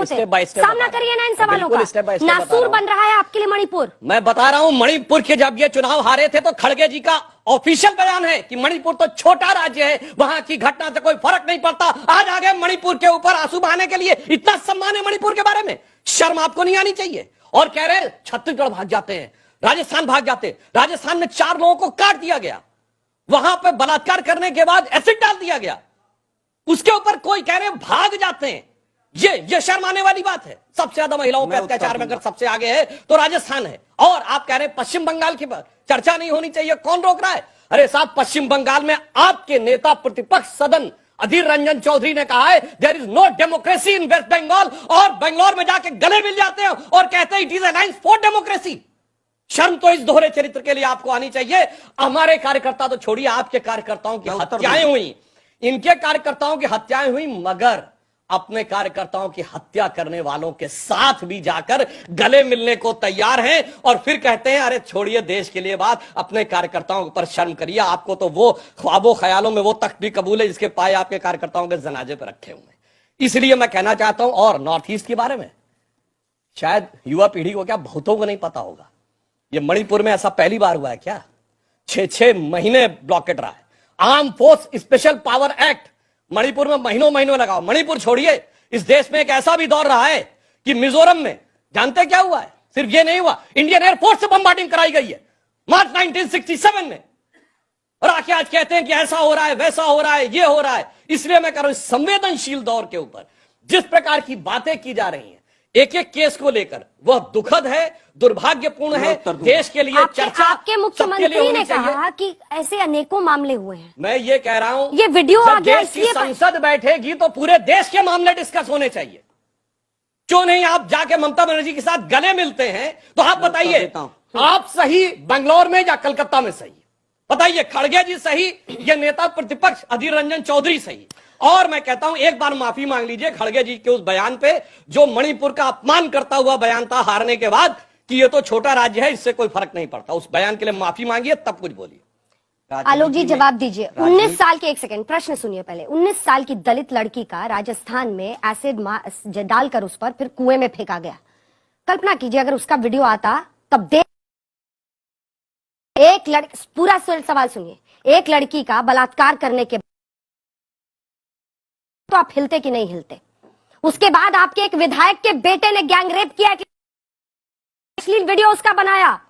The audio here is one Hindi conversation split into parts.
होते? सामना करिए ना इन सवालों का। नासूर बन रहा है आपके लिए मणिपुर। मैं बता रहा हूं, मणिपुर के जब ये चुनाव हारे थे तो खड़गे जी का ऑफिशियल बयान है कि मणिपुर तो छोटा राज्य है, वहां की घटना से कोई फर्क नहीं पड़ता। आज आगे मणिपुर के ऊपर आंसू बहाने के लिए इतना सम्मान है मणिपुर के बारे में, शर्म आपको नहीं आनी चाहिए। और कह रहे छत्तीसगढ़ भाग जाते हैं, राजस्थान भाग जाते। राजस्थान में 4 लोगों को काट दिया गया, वहां पर बलात्कार करने के बाद एसिड डाल दिया गया, उसके ऊपर कोई कह रहे भाग जाते हैं। ये शर्माने वाली बात है। सबसे ज्यादा महिलाओं पर अत्याचार में अगर सबसे आगे है तो राजस्थान है। और आप कह रहे हैं पश्चिम बंगाल की चर्चा नहीं होनी चाहिए, कौन रोक रहा है? अरे साहब, पश्चिम बंगाल में आपके नेता प्रतिपक्ष सदन अधीर रंजन चौधरी ने कहा है there is no democracy in West Bengal, और बेंगलोर में जाके गले मिल जाते हैं और कहते हैं it is alliance for democracy. शर्म तो इस दोहरे चरित्र के लिए आपको आनी चाहिए। हमारे कार्यकर्ता तो छोड़िए, आपके कार्यकर्ताओं की हत्याएं हुई, इनके कार्यकर्ताओं की हत्याएं हुई, मगर अपने कार्यकर्ताओं की हत्या करने वालों के साथ भी जाकर गले मिलने को तैयार हैं और फिर कहते हैं अरे छोड़िए देश के लिए बात, अपने कार्यकर्ताओं पर शर्म करिए। आपको तो वो ख्वाबों ख्यालों में वो तक भी कबूल है जिसके पाए आपके कार्यकर्ताओं के जनाजे पर रखे हुए हैं। इसलिए मैं कहना चाहता हूं, और नॉर्थ ईस्ट के बारे में शायद युवा पीढ़ी को क्या बहुतों को नहीं पता होगा, ये मणिपुर में ऐसा पहली बार हुआ है क्या? 6 महीने ब्लॉकेट रहा है। Arm force special power act Manipur में महीनों महीनों लगाओ। मणिपुर छोड़िए, इस देश में एक ऐसा भी दौर रहा है कि मिजोरम में जानते क्या हुआ है? सिर्फ ये नहीं हुआ, इंडियन एयरफोर्स से बम्बार्डिंग कराई गई है मार्च 1967 में, और आके आज कहते हैं कि ऐसा हो रहा है, वैसा हो रहा है, ये हो रहा है। इसलिए मैं कह रहा हूं, संवेदनशील दौर के ऊपर जिस प्रकार की बातें की जा रही हैं एक एक केस को लेकर, वह दुखद है, दुर्भाग्यपूर्ण है। देश के लिए चर्चा आपके मुख्यमंत्री ने कहा कि ऐसे अनेकों मामले हुए हैं। मैं ये कह रहा हूं, ये वीडियो आ गया, देश की संसद बैठेगी तो पूरे देश के मामले डिस्कस होने चाहिए। क्यों नहीं आप जाके ममता बनर्जी के साथ गले मिलते हैं? तो आप बताइए, आप सही बेंगलोर में या कलकत्ता में सही? बताइए, खड़गे जी सही, ये नेता प्रतिपक्ष अधीर रंजन चौधरी सही? और मैं कहता हूं एक बार माफी मांग लीजिए खड़गे जी के उस बयान पे जो मणिपुर का अपमान करता हुआ बयान था हारने के बाद कि ये तो छोटा राज्य है, इससे कोई फर्क नहीं पड़ता। उस बयान के लिए माफी मांगिए, तब कुछ बोलिए। आलोक जी जवाब दीजिए। 19 साल के, एक सेकंड प्रश्न सुनिए पहले। 19 साल की दलित लड़की का राजस्थान में एसिड डालकर उस पर फिर कुएं में फेंका गया। कल्पना कीजिए अगर उसका वीडियो आता, तब एक लड़की, पूरा सवाल सुनिए, एक लड़की का बलात्कार करने के तो आप हिलते कि नहीं हिलते? उसके बाद आपके एक विधायक के बेटे ने गैंग रेप किया, अश्लील वीडियो उसका बनाया,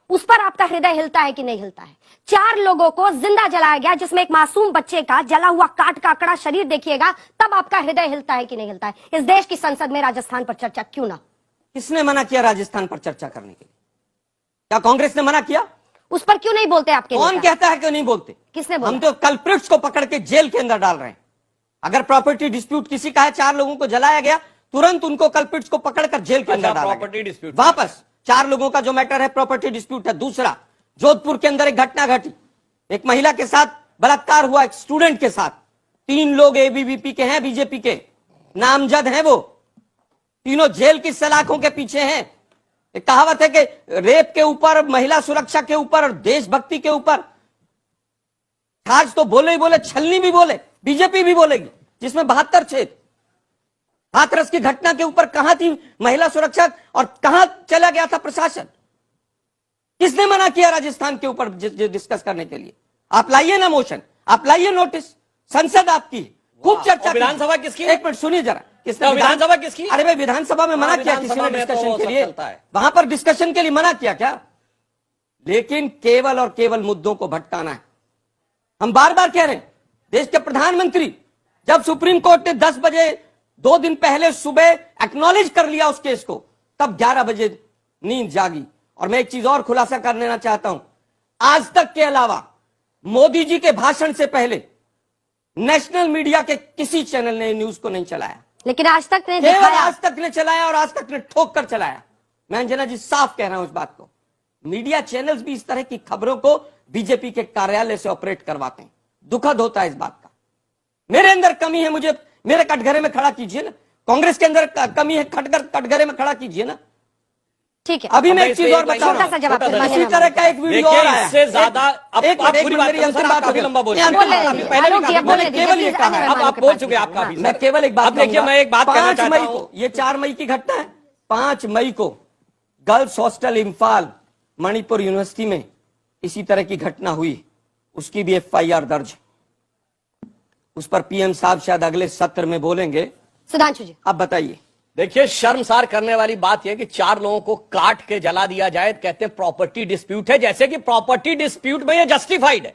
उस पर आपका हृदय हिलता है कि नहीं हिलता है? 4 लोगों को जिंदा जलाया गया, जिसमें एक मासूम बच्चे का जला हुआ काट का आंकड़ा शरीर देखिएगा, तब आपका हृदय हिलता है कि नहीं हिलता है? इस देश की संसद में राजस्थान पर चर्चा क्यों ना? किसने मना किया राजस्थान पर चर्चा करने के लिए? क्या कांग्रेस ने मना किया? उस पर क्यों नहीं बोलते आपके? कौन कहता है क्यों नहीं बोलते? किसने बोला? हम तो कल्प्रिट्स को पकड़ के जेल के अंदर डाल रहे हैं। अगर प्रॉपर्टी डिस्प्यूट किसी का है, 4 लोगों को जलाया गया, तुरंत उनको कल्प्रिट्स को पकड़कर जेल के अंदर डाला गया। वापस 4 लोगों का जो मैटर है प्रॉपर्टी डिस्प्यूट है। दूसरा, जोधपुर के अंदर एक घटना घटी, एक महिला के साथ बलात्कार हुआ, एक स्टूडेंट के साथ। 3 लोग एबीवीपी के हैं, बीजेपी के नामजद हैं, वो तीनों जेल की सलाखों के पीछे हैं। एक कहावत है कि रेप के ऊपर, महिला सुरक्षा के ऊपर और देशभक्ति के ऊपर आज तो बोले ही बोले, छलनी भी बोले, बीजेपी भी बोलेगी, जिसमें 72 छेद। हाथरस की घटना के ऊपर कहां थी महिला सुरक्षा और कहां चला गया था प्रशासन? किसने मना किया राजस्थान के ऊपर डिस्कस करने के लिए? आप लाइए ना मोशन, आप लाइए नोटिस, संसद आपकी, खूब चर्चा। विधानसभा किसकी? एक मिनट सुनिए जरा, किसने विधानसभा किसकी? अरे भाई विधानसभा में मना किया किसी ने डिस्कशन के लिए? वहां पर डिस्कशन के लिए मना किया क्या? लेकिन केवल और केवल मुद्दों को भटकाना है। हम बार बार कह रहे हैं, देश के प्रधानमंत्री जब सुप्रीम कोर्ट ने 10 बजे 2 दिन पहले सुबह एक्नॉलेज कर लिया उस केस को, तब 11 बजे नींद जागी। और मैं एक चीज और खुलासा कर लेना चाहता हूं, आज तक के अलावा मोदी जी के भाषण से पहले नेशनल मीडिया के किसी चैनल ने न्यूज को नहीं चलाया। लेकिन आज तक ने दिखाया, आज तक ने चलाया और आज तक ने ठोक कर चलाया। मैं अंजना जी साफ कह रहा हूं इस बात को। मीडिया चैनल्स भी इस तरह की खबरों को बीजेपी के कार्यालय से ऑपरेट करवाते हैं। दुखद होता है इस बात का। मेरे अंदर कमी है, मुझे मेरे कटघरे में खड़ा कीजिए ना। कांग्रेस के अंदर कमी है, कटघरे में खड़ा कीजिए ना। ठीक है। अभी मैं एक इस पे चीज और एक लाइन बता रहा छोटा सा जवाब हूं, फिर माननीय इसी तरह का एक वीडियो और देखिए, आया इससे ज्यादा अब एक आप मिनट, पूरी एक बात मिनट, मेरी करो, अंतिम सर, बात आप काफी हो लंबा बोल गया। रहे हैं। बोले आप दीजिए, पहले भी आलोक जी, काफी बोले बोले, दीजिए, केवल ये प्लीज, कहा अन्य है। अब मेहमानों आप के बोल पास चुके हैं, जाइए। आपका हाँ। भी मैं केवल एक बात अब देखिए, कहूंगा। मैं एक बात कहना 5 चाहता मई हूं। को, ये 4 मई की घटना है, 5 मई को girls hostel Imphal Manipur university में इसी तरह की घटना हुई, उसकी भी FIR दर्ज है। उस पर PM साहब शायद अगले सत्र में बोलेंगे। सुधांशु जी, अब बताइए। देखिए, शर्मसार करने वाली बात यह कि 4 लोगों को काट के जला दिया जाए, कहते हैं प्रॉपर्टी डिस्प्यूट है, जैसे कि प्रॉपर्टी डिस्प्यूट में ये जस्टिफाइड है।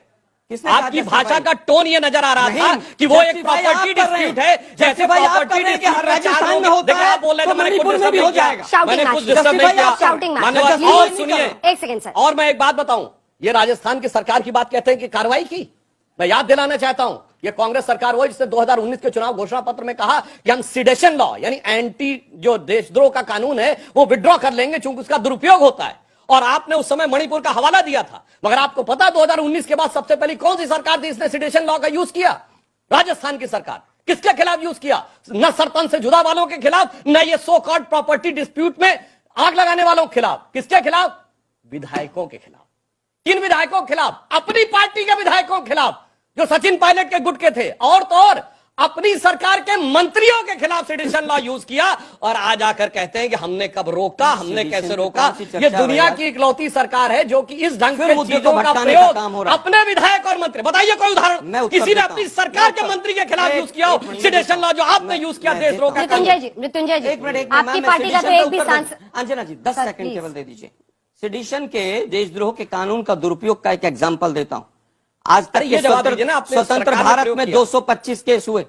किसने कहा आपकी justify? भाषा का टोन ये नजर आ रहा नहीं, था कि वो एक justify आप प्रॉपर्टी कर रहे हैं। डिस्प्यूट है, जैसे justify आप प्रॉपर्टी कर रहे हैं कि डिस्प्यूट में 4 राजस्थान लोग में होता देखिए, है, आप बोल रहे तो थे मैंने कुछ मणिपुर में डिस्टर्ब भी नहीं हो किया, जाएगा। Shouting मैंने match। कुछ डिस्टर्ब justify नहीं किया। आप shouting match। मान्यवर, justify और नहीं सुनिए, कर रहे। एक सेकंड सर। और मैं एक बात बताऊं, ये राजस्थान की सरकार की बात कहते हैं कि कार्रवाई की। मैं याद दिलाना चाहता हूं, ये कांग्रेस सरकार वो जिसने 2019 के चुनाव घोषणा पत्र में कहा कि हम सिडेशन लॉ यानी एंटी जो देशद्रोह का कानून है वो विड्रॉ कर लेंगे चूंकि उसका दुरुपयोग होता है। और आपने उस समय मणिपुर का हवाला दिया था, मगर आपको पता 2019 के बाद सबसे पहली कौन सी सरकार थी इसने सिडेशन लॉ का यूज किया? राजस्थान की सरकार। किसके खिलाफ यूज किया? न सरपंच से जुदा वालों के खिलाफ, न ये सो कॉल्ड प्रॉपर्टी डिस्प्यूट में आग लगाने वालों के खिलाफ। किसके खिलाफ? विधायकों के खिलाफ। किन विधायकों के खिलाफ? अपनी पार्टी के विधायकों के खिलाफ जो सचिन पायलट के गुट के थे, और तो और अपनी सरकार के मंत्रियों के खिलाफ सिटीजन लॉ यूज किया। और आज आकर कहते हैं कि हमने कब रोका, हमने कैसे रोका। ये दुनिया की इकलौती सरकार है जो कि इस ढंग से चीजों का प्रयोग अपने विधायक और मंत्री, बताइए कोई उदाहरण किसी ने अपनी सरकार के मंत्री के खिलाफ यूज किया हो सिटीजन लॉ जो आपने यूज किया देशद्रोह का। मृत्युंजय जी, एक मिनट, आपकी पार्टी का तो एक भी सांसद। अंजना जी 10 सेकंड केवल दे दीजिए। सेडिशन के देशद्रोह के कानून का दुरुपयोग का एक एग्जांपल देता हूं। आज तक ये जवाब दीजिए ना, आपने स्वतंत्र सरकार ने भारत प्रयोग में किया। 225 केस हुए,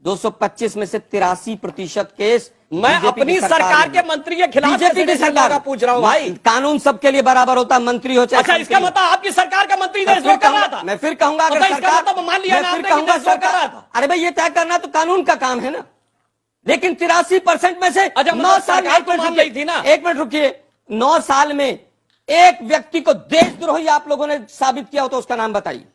225 में से 83% केस मैं बीजेपी अपनी की सरकार में। के मंत्री के खिलाफ बीजेपी की सरकार का पूछ रहा हूं भाई। कानून सबके लिए बराबर होता है, मंत्री हो चाहे अच्छा, इसका मतलब आपकी सरकार का मंत्री देशद्रोह कर रहा था। मैं फिर कहूंगा अगर इसका सरकार, मतलब मान लिया ना मैं फिर आपने कि कहूंगा देशद्रोह कर रहा सरकार, था। अरे भाई ये तय करना तो कानून का काम है ना। लेकिन 83% में से अच्छा, 9 मतलब साल सरकार तो मान रही थी ना। एक मिनट रुकिए, 9 साल में एक व्यक्ति को देशद्रोही आप लोगों ने साबित किया हो तो उसका नाम बताइए।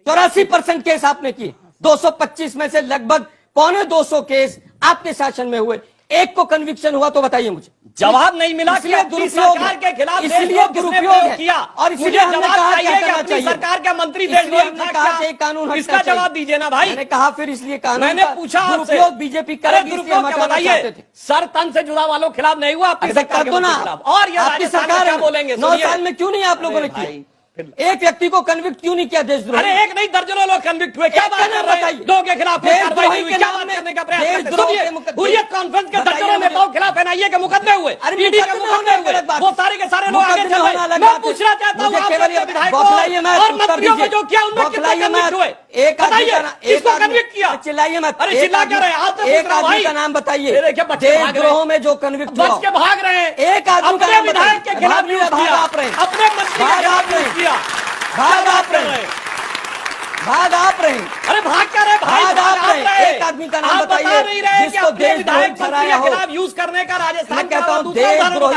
84% केस आपने किए, 225 में से लगभग 250 केस आपके शासन में हुए, एक को कन्विक्शन हुआ तो बताइए मुझे। जवाब नहीं मिला कि इसलिए अपनी दुरुपयोग सरकार के खिलाफ इसलिए देशद्रोह किसने दुरुपयोग प्रयोग है। किया, और इसलिए मुझे हमने जवाब कहा चाहिए क्या कि करना अपनी चाहिए। सरकार का मंत्री इसलिए देशद्रोही हमने था कहा क्या? कि ये कानून हटना इसका चाहिए। जवाब दीजिए ना भाई। मैंने कहा फिर इसलिए कानून मैंने का पूछा आपसे, दुरुपयोग बीजेपी अरे करेगी, इसलिए दुरुपयोग हम क्या हटाना बताइए, चाहते थे। सर तन से जुड़ा वालों के खिलाफ नहीं हुआ, आपकी अरे सरकार कर के दो ना, मंत्री के खिलाफ। और ये आपकी राजस्थान में सरकार क्या है, बोलेंगे? 9 सुनिए। साल में क्यों नहीं आप लोगों ने भाई, किया? एक व्यक्ति को कन्विक्ट क्यों नहीं किया देशद्रोह? अरे एक नहीं दर्जनों लोग कन्विक्ट हुए, क्या एक बात का कर नाम रहे हैं? बताइए। दो के खिलाफ कोई कार्रवाई नहीं हुई, देशद्रोही के क्या नाम बात में करने का प्रयास करते हैं? देशद्रोह सुनिए, के मुकदमे- हुर्रियत कॉन्फ्रेंस के बताइए दर्जनों मुझे। नेताओं के खिलाफ NIA के मुकदमे हुए, अरे ईडी के मुकदमे होना मुकदमे हुए, अलग बात वो है। सारे के सारे लोग आगे मुकदमे चल होना रहे। अलग मैं बात है। पूछना चाहता हूँ मुझे आप केवल सबके ये विधायकों बौखलाइए मत, और उत्तर मंत्रियों को दीजिए। जो किया उनमें कितने बौखलाइए कन्विक्ट मत। हुए? एक आदमी बताइए, का ना- किसको एक आदमी- कन्विक्ट किया? चिल्लाइए मत। अरे एक चिल्ला क्या आदमी- रहे हैं? आप तो एक पूछ रहा हूं आदमी भाई। का नाम बताइए ये देखिए, बच्चे भाग रहे हैं। देशद्रोह में जो कन्विक्ट हुआ बच के भाग रहे हैं। एक आदमी का अपने नाम विधायक के बताइए। खिलाफ भाग नहीं यूज रहे, किया, भाग आप रहे हैं। अपने मंत्री के भाग खिलाफ आप रहे यूज हैं। किया। भाग क्या आप बात कर रहे रहे हैं। हैं? भाग आप रहे हैं। अरे भाग क्या रहे भाई? भाग आप रहे हैं। रहे। एक आदमी का नाम आप बता बताइए नहीं रहे कि जिसको अपने देशद्रोही विधायक मंत्री ठहराया के हो। खिलाफ यूज करने का राजस्थान मैं कहता का हूं दूसरा उदाहरण देशद्रोही